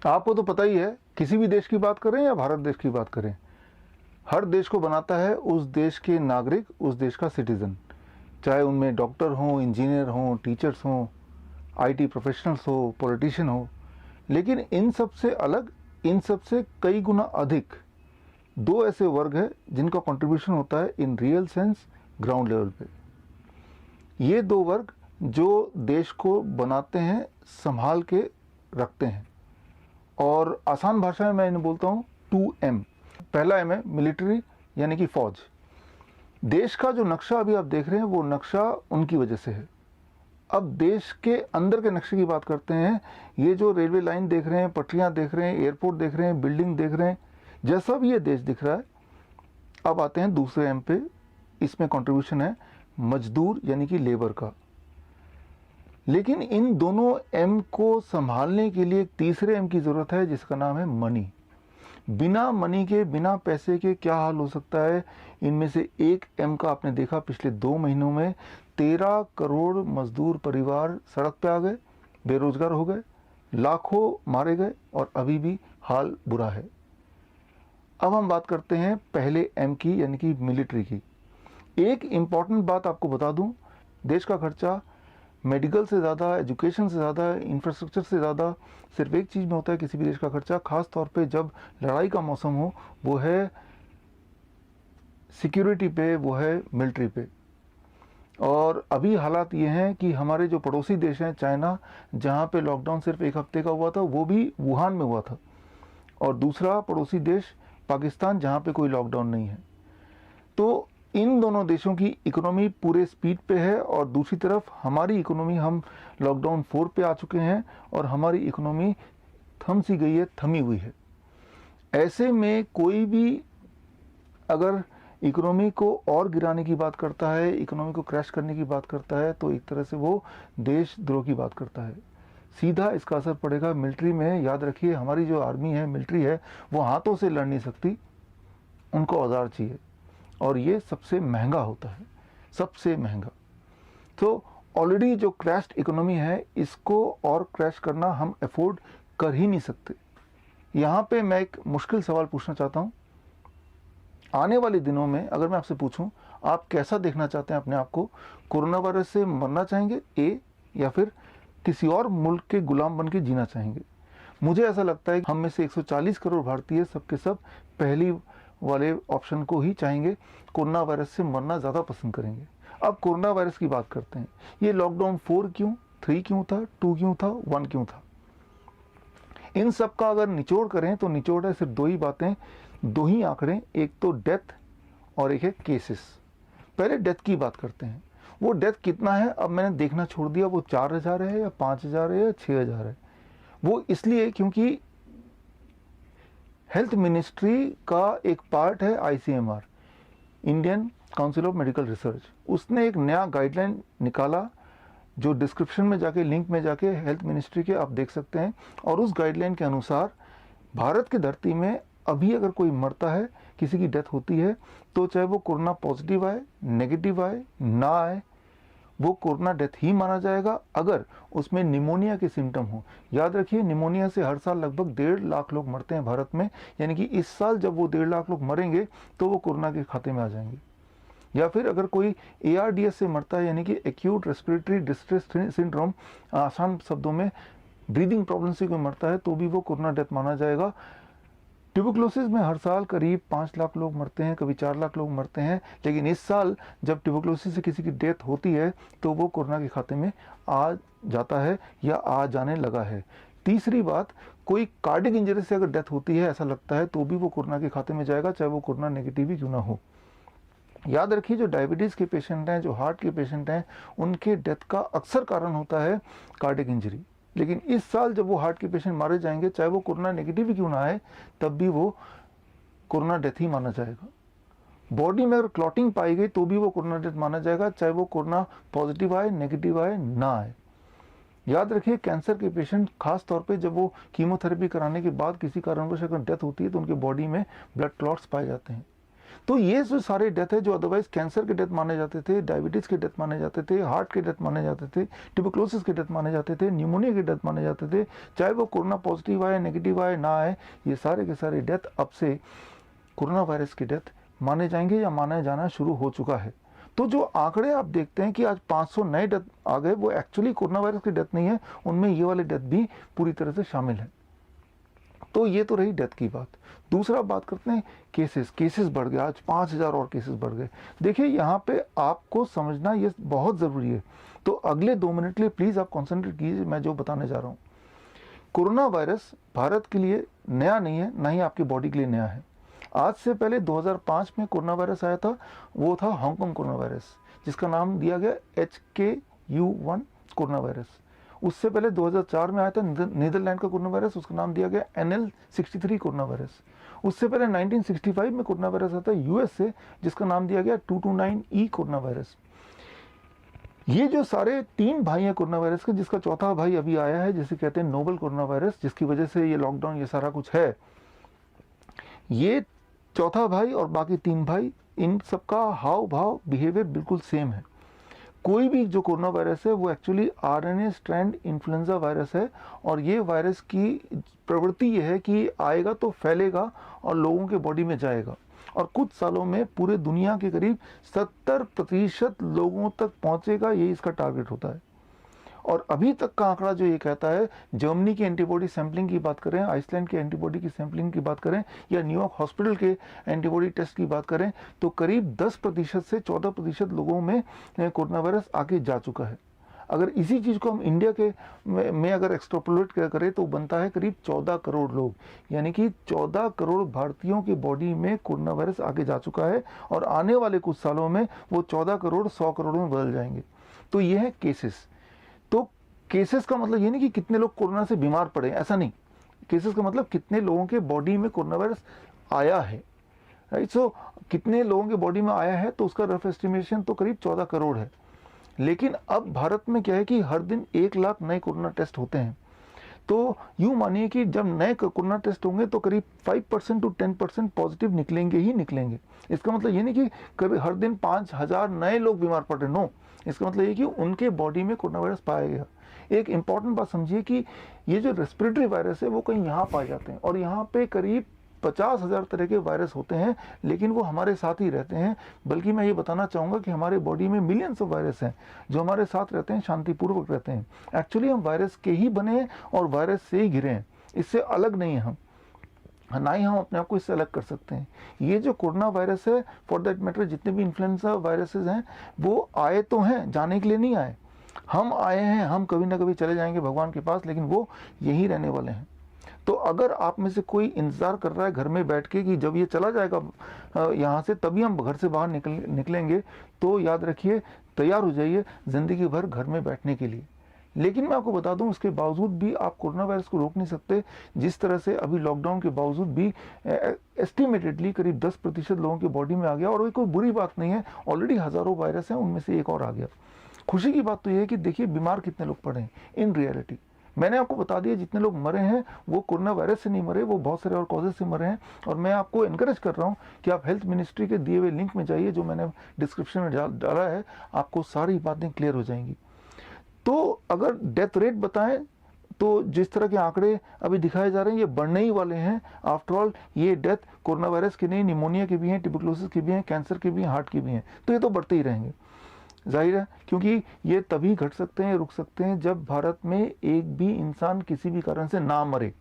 आपको तो पता ही है, किसी भी देश की बात करें या भारत देश की बात करें, हर देश को बनाता है उस देश के नागरिक, उस देश का सिटीजन। चाहे उनमें डॉक्टर हों, इंजीनियर हों, टीचर्स हों, आईटी प्रोफेशनल्स हो, पॉलिटिशियन हो, लेकिन इन सब से अलग, इन सब से कई गुना अधिक दो ऐसे वर्ग हैं जिनका कंट्रीब्यूशन होता है in real sense ground level पे। ये दो वर्ग जो देश को बनाते हैं, संभाल के रखते हैं। और आसान भाषा में मैं इन्हें बोलता हूँ 2M। पहला M है मिलिट्री, यानी कि फौज। देश का जो नक्शा अभी आप देख रहे हैं वो नक्शा उनकी वजह से है। अब देश के अंदर के नक्शे की बात करते हैं। ये जो रेलवे लाइन देख रहे हैं, पटरियां देख रहे हैं, एयरपोर्ट देख रहे हैं, बिल्डिंग देख रहे हैं, जैसा भी ये देश दिख रहा है। अब आते हैं दूसरे एम पे। इसमें कंट्रीब्यूशन है मजदूर यानी कि लेबर का। लेकिन इन दोनों एम को संभालने के लिए एक तीसरे एम की जरूरत है जिसका नाम है मनी। बिना मनी के, बिना पैसे के क्या हाल हो सकता है। इनमें से एक एम का आपने देखा, पिछले 2 महीनों में 13 करोड़ मजदूर परिवार सड़क पे आ गए, बेरोजगार हो गए, लाखों मारे गए और अभी भी हाल बुरा है। अब हम बात करते हैं पहले एम की, यानी कि मिलिट्री की। एक इंपॉर्टेंट बात आपको बता दूं, देश का खर्चा मेडिकल से ज़्यादा, एजुकेशन से ज़्यादा, इंफ्रास्ट्रक्चर से ज़्यादा सिर्फ एक चीज़ में होता है किसी भी देश का खर्चा, खास तौर पे जब लड़ाई का मौसम हो, वो है सिक्योरिटी पे, वो है मिलिट्री पे। और अभी हालात ये हैं कि हमारे जो पड़ोसी देश हैं, चाइना, जहाँ पे लॉकडाउन सिर्फ 1 हफ्ते का हुआ था, वो भी वुहान में हुआ था। और दूसरा पड़ोसी देश पाकिस्तान, जहाँ पे कोई लॉकडाउन नहीं है। तो इन दोनों देशों की इकोनॉमी पूरे स्पीड पे है और दूसरी तरफ हमारी इकोनॉमी, हम लॉकडाउन 4 पे आ चुके हैं और हमारी इकोनॉमी थम सी गई है, थमी हुई है। ऐसे में कोई भी अगर इकोनॉमी को और गिराने की बात करता है, इकोनॉमी को क्रैश करने की बात करता है, तो एक तरह से वो देशद्रोह की बात करता है। सीधा इसका असर पड़ेगा मिलिट्री में। याद रखिए, हमारी जो आर्मी है, मिलिट्री है, वो हाथों से लड़ नहीं सकती, उनको औजार चाहिए और ये सबसे महंगा होता है, सबसे महंगा। तो ऑलरेडी जो क्रैश्ड इकोनॉमी है, इसको और क्रैश करना हम अफोर्ड कर ही नहीं सकते। यहाँ पे मैं एक मुश्किल सवाल पूछना चाहता हूँ। आने वाले दिनों में अगर मैं आपसे पूछूं, आप कैसा देखना चाहते हैं अपने आप को? कोरोना वायरस से मरना चाहेंगे ए, या फिर किसी और मुल्क के गुलाम बन के जीना चाहेंगे? मुझे ऐसा लगता है कि हम में से 140 करोड़ भारतीय सब के सब पहली वाले ऑप्शन को ही चाहेंगे, कोरोना वायरस से मरना ज़्यादा पसंद करेंगे। अब कोरोना वायरस की बात करते हैं। ये लॉकडाउन 4 क्यों, 3 क्यों था, 2 क्यों था, 1 क्यों था? इन सब का अगर निचोड़ करें तो निचोड़ है सिर्फ 2 ही बातें, 2 ही आंकड़े, एक तो डेथ और एक है केसेस। पहले डेथ की बात करते हैं। वो डेथ कितना है अब मैंने देखना छोड़ दिया, वो 4000 है या 5000 है या 6000 है। वो इसलिए क्योंकि हेल्थ मिनिस्ट्री का एक पार्ट है ICMR, Indian council of medical research. उसने एक नया गाइडलाइन निकाला जो डिस्क्रिप्शन में जाके, लिंक में जाके हेल्थ मिनिस्ट्री के आप देख सकते हैं। और उस गाइडलाइन के अनुसार भारत की धरती में अभी अगर कोई मरता है, किसी की डेथ होती है, तो चाहे वो कोरोना पॉजिटिव आए, नेगेटिव आए, ना आए, वो कोरोना डेथ ही माना जाएगा अगर उसमें निमोनिया के सिम्टम हो। याद रखिए, निमोनिया से हर साल लगभग 1.5 लाख लोग मरते हैं भारत में, यानी कि इस साल जब वो 1.5 लाख लोग मरेंगे तो वो कोरोना के खाते में आ जाएंगे। या फिर अगर कोई ARDS से मरता है, यानी कि एक्यूट रेस्पिरेटरी डिस्ट्रेस सिंड्रोम, आसान शब्दों में ब्रीदिंग प्रॉब्लम से कोई मरता है, तो भी वो कोरोना डेथ माना जाएगा। ट्यूबरक्लोसिस में हर साल करीब 5 लाख लोग मरते हैं, कभी 4 लाख लोग मरते हैं, लेकिन इस साल जब ट्यूबरक्लोसिस से किसी की डेथ होती है तो वो कोरोना के खाते में आ जाता है या आ जाने लगा है। तीसरी बात, कोई कार्डिक इंजरी से अगर डेथ होती है, ऐसा लगता है, तो भी वो कोरोना के खाते में जाएगा, चाहे वो कोरोना नेगेटिव ही क्यों ना हो। याद रखिए, जो डायबिटीज़ के पेशेंट हैं, जो हार्ट के पेशेंट हैं, उनके डेथ का अक्सर कारण होता है कार्डिक इंजरी। लेकिन इस साल जब वो हार्ट के पेशेंट मारे जाएंगे, चाहे वो कोरोना नेगेटिव ही क्यों ना आए, तब भी वो कोरोना डेथ ही माना जाएगा। बॉडी में अगर क्लॉटिंग पाई गई तो भी वो कोरोना डेथ माना जाएगा, चाहे वो कोरोना पॉजिटिव आए, नेगेटिव आए, ना आए। याद रखिए, कैंसर के पेशेंट खास तौर पे जब वो कीमोथेरेपी कराने के बाद किसी कारणवश अगर डेथ होती है तो उनके बॉडी में ब्लड क्लॉट्स पाए जाते हैं। तो ये जो सारे डेथ है जो अदरवाइज कैंसर के डेथ माने जाते थे, डायबिटीज़ के डेथ माने जाते थे, हार्ट के डेथ माने जाते थे, ट्यूबरक्लोसिस के डेथ माने जाते थे, न्यूमोनिया के डेथ माने जाते थे, चाहे वो कोरोना पॉजिटिव आए, नेगेटिव आए, ना आए, ये सारे के सारे डेथ अब से कोरोना वायरस की डेथ माने जाएंगे या माना जाना शुरू हो चुका है। तो जो आंकड़े आप देखते हैं कि आज 500 नए डेथ आ गए, वो एक्चुअली कोरोना वायरस की डेथ नहीं है, उनमें ये वाले डेथ भी पूरी तरह से शामिल है। तो ये तो रही डेथ की बात। दूसरा बात करते हैं केसेस बढ़ गए, आज 5000 और केसेस बढ़ गए। देखिए यहाँ पे आपको समझना ये बहुत ज़रूरी है, तो अगले 2 मिनट के लिए प्लीज़ आप कॉन्सेंट्रेट कीजिए मैं जो बताने जा रहा हूँ। कोरोना वायरस भारत के लिए नया नहीं है, ना ही आपकी बॉडी के लिए नया है। आज से पहले 2005 में कोरोना वायरस आया था, वो था हांगकांग कोरोना वायरस, जिसका नाम दिया गया HKU1 कोरोना वायरस। उससे पहले 2004 में आया था नीदरलैंड का कोरोना वायरस, उसका नाम दिया गया NL63 कोरोना वायरस। उससे पहले 1965 में कोरोना वायरस आता है US से, जिसका नाम दिया गया 229E कोरोना वायरस। ये जो सारे 3 भाई हैं कोरोना वायरस के, जिसका चौथा भाई अभी आया है, जिसे कहते हैं नोवल कोरोना वायरस, जिसकी वजह से ये लॉकडाउन ये सारा कुछ है। ये चौथा भाई और बाकी 3 भाई, इन सबका हाव भाव बिहेवियर बिल्कुल सेम है। कोई भी जो कोरोना वायरस है वो actually RNA strand influenza virus है, और ये वायरस की प्रवृत्ति ये है कि आएगा तो फैलेगा और लोगों के बॉडी में जाएगा, और कुछ सालों में पूरे दुनिया के करीब 70% लोगों तक पहुंचेगा, यही इसका टारगेट होता है। और अभी तक का आंकड़ा जो ये कहता है, जर्मनी की एंटीबॉडी सैंपलिंग की बात करें, आइसलैंड के एंटीबॉडी की सैंपलिंग की बात करें, या न्यूयॉर्क हॉस्पिटल के एंटीबॉडी टेस्ट की बात करें, तो करीब 10% से 14% लोगों में कोरोना वायरस आगे जा चुका है। अगर इसी चीज़ को हम इंडिया के में अगर एक्सट्रापोलेट करें तो बनता है करीब 14 करोड़ लोग, यानी कि 14 करोड़ भारतीयों की बॉडी में कोरोना वायरस आगे जा चुका है, और आने वाले कुछ सालों में वो 14 करोड़ 100 करोड़ में बदल जाएंगे। तो ये है केसेस। तो केसेस का मतलब ये नहीं कि कितने लोग कोरोना से बीमार पड़े, ऐसा नहीं। केसेस का मतलब कितने लोगों के बॉडी में कोरोना वायरस आया है, राइट। सो कितने लोगों के बॉडी में आया है, तो उसका रफ एस्टिमेशन तो करीब 14 करोड़ है। लेकिन अब भारत में क्या है कि हर दिन 1 लाख नए कोरोना टेस्ट होते हैं। तो यूँ मानिए कि जब नए कोरोना टेस्ट होंगे तो करीब 5% to 10% पॉजिटिव निकलेंगे ही निकलेंगे। इसका मतलब ये नहीं कि कभी हर दिन 5000 नए लोग बीमार पड़ रहे, नो। इसका मतलब ये कि उनके बॉडी में कोरोना वायरस पाया गया। एक इंपॉर्टेंट बात समझिए कि ये जो रेस्पिरेटरी वायरस है वो कहीं यहाँ पाए जाते हैं, और यहाँ पे करीब 50,000 तरह के वायरस होते हैं, लेकिन वो हमारे साथ ही रहते हैं। बल्कि मैं ये बताना चाहूँगा कि हमारे बॉडी में मिलियंस ऑफ वायरस हैं जो हमारे साथ रहते हैं, शांतिपूर्वक रहते हैं। एक्चुअली हम वायरस के ही बने हैं और वायरस से ही घिरे हैं, इससे अलग नहीं है हम, ना ही हम अपने आप को इससे अलग कर सकते हैं। ये जो कोरोना वायरस है, फॉर दैट मैटर जितने भी इन्फ्लुएंजा वायरसेस हैं, वो आए तो हैं, जाने के लिए नहीं आए। हम आए हैं, हम कभी ना कभी चले जाएंगे भगवान के पास, लेकिन वो यहीं रहने वाले हैं। तो अगर आप में से कोई इंतज़ार कर रहा है घर में बैठ के कि जब ये चला जाएगा यहाँ से तभी हम घर से बाहर निकलेंगे, तो याद रखिए, तैयार हो जाइए ज़िंदगी भर घर में बैठने के लिए। लेकिन मैं आपको बता दूं, उसके बावजूद भी आप कोरोना वायरस को रोक नहीं सकते। जिस तरह से अभी लॉकडाउन के बावजूद भी एस्टिमेटेडली करीब 10% लोगों की बॉडी में आ गया, और वो कोई बुरी बात नहीं है, ऑलरेडी हज़ारों वायरस हैं, उनमें से एक और आ गया। खुशी की बात तो ये है कि देखिए बीमार कितने लोग पड़े हैं इन रियलिटी। मैंने आपको बता दिया जितने लोग मरे हैं वो कोरोना वायरस से नहीं मरे, वो बहुत सारे और कॉजेज से मरे हैं। और मैं आपको इनकरेज कर रहा हूँ कि आप हेल्थ मिनिस्ट्री के दिए हुए लिंक में जाइए, जो मैंने डिस्क्रिप्शन में डाला है, आपको सारी बातें क्लियर हो जाएंगी। तो अगर डेथ रेट बताएं तो जिस तरह के आंकड़े अभी दिखाए जा रहे हैं ये बढ़ने ही वाले हैं। आफ्टर ऑल ये डेथ कोरोना वायरस की नहीं, निमोनिया की भी हैं, ट्यूबरक्लोसिस की भी हैं, कैंसर की भी हैं, हार्ट की भी हैं। तो ये तो बढ़ते ही रहेंगे, जाहिर है, क्योंकि ये तभी घट सकते हैं, रुक सकते हैं जब भारत में एक भी इंसान किसी भी कारण से ना मरे,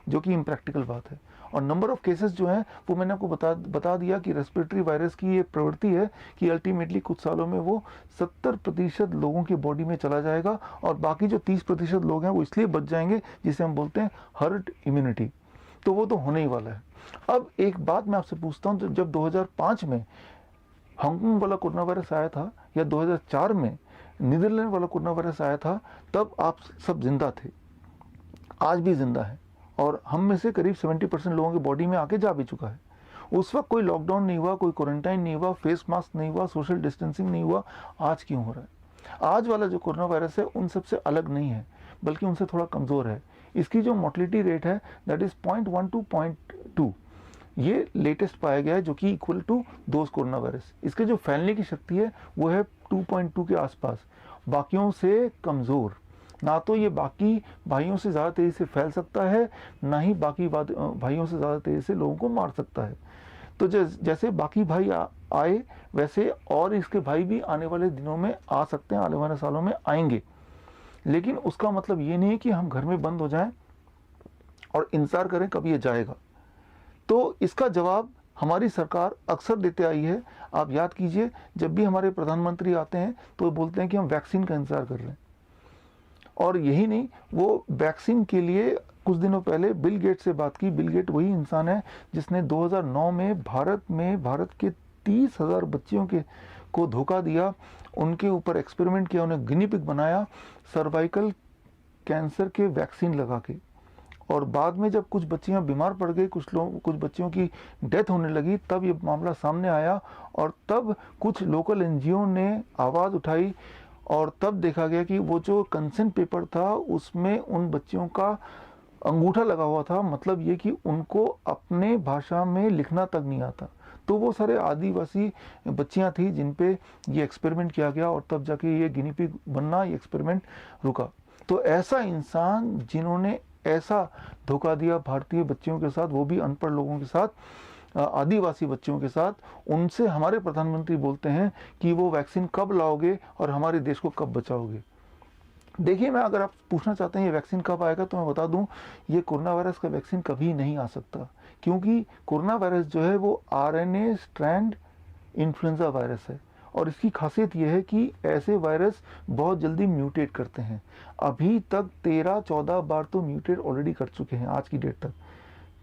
जो कि इम्प्रैक्टिकल बात है। और नंबर ऑफ केसेस जो हैं वो मैंने आपको बता दिया कि रेस्पिरेटरी वायरस की ये प्रवृत्ति है कि अल्टीमेटली कुछ सालों में वो 70% लोगों की बॉडी में चला जाएगा, और बाकी जो 30% लोग हैं वो इसलिए बच जाएंगे, जिसे हम बोलते हैं हर्ड इम्यूनिटी। तो वो तो होने ही वाला है। अब एक बात मैं आपसे पूछता हूँ, जब 2005 में हांगकांग वाला कोरोना वायरस आया था, या 2004 में नीदरलैंड वाला कोरोना वायरस आया था, तब आप सब जिंदा थे, आज भी जिंदा है, और हम में से करीब 70% लोगों की बॉडी में आके जा भी चुका है। उस वक्त कोई लॉकडाउन नहीं हुआ, कोई क्वारंटाइन नहीं हुआ, फेस मास्क नहीं हुआ, सोशल डिस्टेंसिंग नहीं हुआ। आज क्यों हो रहा है? आज वाला जो कोरोना वायरस है उन सबसे अलग नहीं है, बल्कि उनसे थोड़ा कमज़ोर है। इसकी जो मोर्टलिटी रेट है दैट इज़ 0.1 to 0.2, ये लेटेस्ट पाया गया है, जो कि equal to those corona virus. इसके जो फैलने की शक्ति है वो है 2.2 के आसपास, बाकियों से कमज़ोर। ना तो ये बाकी भाइयों से ज़्यादा तेज़ी से फैल सकता है, ना ही बाकी भाइयों से ज़्यादा तेज़ी से लोगों को मार सकता है। तो जैसे बाकी भाई आए, वैसे और इसके भाई भी आने वाले दिनों में आ सकते हैं, आने वाले सालों में आएंगे। लेकिन उसका मतलब ये नहीं है कि हम घर में बंद हो जाएं और इंतज़ार करें कब ये जाएगा। तो इसका जवाब हमारी सरकार अक्सर देते आई है। आप याद कीजिए, जब भी हमारे प्रधानमंत्री आते हैं तो बोलते हैं कि हम वैक्सीन का इंतज़ार कर रहे हैं। और यही नहीं, वो वैक्सीन के लिए कुछ दिनों पहले बिल गेट से बात की। बिल गेट वही इंसान है जिसने 2009 में भारत के 30,000 बच्चियों को धोखा दिया, उनके ऊपर एक्सपेरिमेंट किया, उन्हें गिनी पिग बनाया सर्वाइकल कैंसर के वैक्सीन लगा के। और बाद में जब कुछ बच्चियां बीमार पड़ गई, कुछ बच्चियों की डेथ होने लगी, तब ये मामला सामने आया और तब कुछ लोकल एनजीओ ने आवाज़ उठाई और तब देखा गया कि वो जो कंसेंट पेपर था उसमें उन बच्चियों का अंगूठा लगा हुआ था। मतलब ये कि उनको अपने भाषा में लिखना तक नहीं आता। तो वो सारे आदिवासी बच्चियां थी जिन पे ये एक्सपेरिमेंट किया गया और तब जाके ये गिनी पिग बनना, ये एक्सपेरिमेंट रुका। तो ऐसा इंसान जिन्होंने ऐसा धोखा दिया भारतीय बच्चियों के साथ, वो भी अनपढ़ लोगों के साथ, आदिवासी बच्चों के साथ, उनसे हमारे प्रधानमंत्री बोलते हैं कि वो वैक्सीन कब लाओगे और हमारे देश को कब बचाओगे। देखिए, मैं अगर आप पूछना चाहते हैं ये वैक्सीन कब आएगा, तो मैं बता दूं, ये कोरोना वायरस का वैक्सीन कभी नहीं आ सकता, क्योंकि कोरोना वायरस जो है वो आरएनए स्ट्रैंड इन्फ्लुएंजा वायरस है। और इसकी खासियत यह है कि ऐसे वायरस बहुत जल्दी म्यूटेट करते हैं। अभी तक 13-14 बार तो म्यूटेट ऑलरेडी कर चुके हैं आज की डेट तक।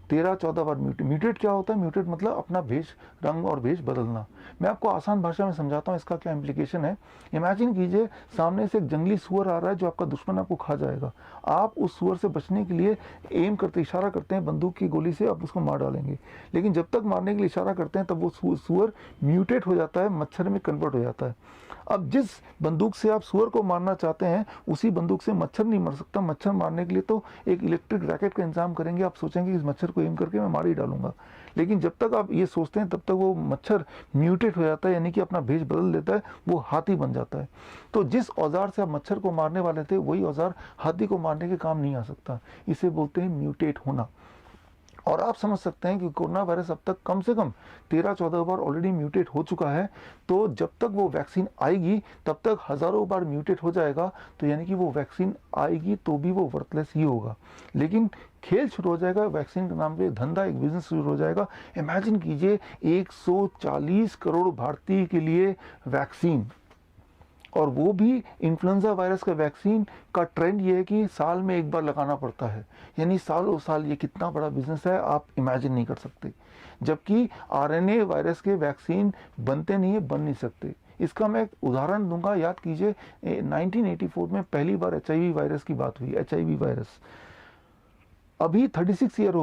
13-14 बार म्यूटेट क्या होता है? म्यूटेट मतलब अपना भेष, रंग और भेष बदलना। मैं आपको आसान भाषा में समझाता हूँ इसका क्या इम्प्लीकेशन है। इमेजिन कीजिए, सामने से एक जंगली सुअर आ रहा है जो आपका दुश्मन, आपको खा जाएगा। आप उस सुअर से बचने के लिए एम करते, इशारा करते हैं बंदूक की गोली से, आप उसको मार डालेंगे। लेकिन जब तक मारने के लिए इशारा करते हैं तब वो सुअर म्यूटेट हो जाता है, मच्छर में कन्वर्ट हो जाता है। अब जिस बंदूक से आप सुअर को मारना चाहते हैं उसी बंदूक से मच्छर नहीं मर सकता। मच्छर मारने के लिए तो एक इलेक्ट्रिक रैकेट का इंतजाम करेंगे। आप सोचेंगे इस मच्छर को एम करके मैं मार ही डालूंगा। लेकिन जब तक आप ये सोचते हैं तब तक वो मच्छर म्यूटेट हो जाता है, यानी कि अपना भेष बदल देता है, वो हाथी बन जाता है। तो जिस औजार से आप मच्छर को मारने वाले थे वही औजार हाथी को मारने के काम नहीं आ सकता। इसे बोलते हैं म्यूटेट होना। और आप समझ सकते हैं कि कोरोना वायरस अब तक कम से कम 13-14 बार ऑलरेडी म्यूटेट हो चुका है। तो जब तक वो वैक्सीन आएगी तब तक हज़ारों बार म्यूटेट हो जाएगा। तो यानी कि वो वैक्सीन आएगी तो भी वो वर्थलेस ही होगा। लेकिन खेल शुरू हो जाएगा, वैक्सीन के नाम पे धंधा, एक बिजनेस शुरू हो जाएगा। इमेजिन कीजिए 140 करोड़ भारतीय के लिए वैक्सीन, और वो भी इन्फ्लुएंजा वायरस का वैक्सीन का ट्रेंड ये है कि साल में एक बार लगाना पड़ता है। यानी सालों साल ये कितना बड़ा बिजनेस है आप इमेजिन नहीं कर सकते। जबकि आरएनए वायरस के वैक्सीन बनते नहीं है, बन नहीं सकते। इसका मैं एक उदाहरण दूंगा, याद कीजिए 1984 में पहली बार एचआईवी वायरस की बात हुई। एचआईवी वायरस अभी 36 ईयर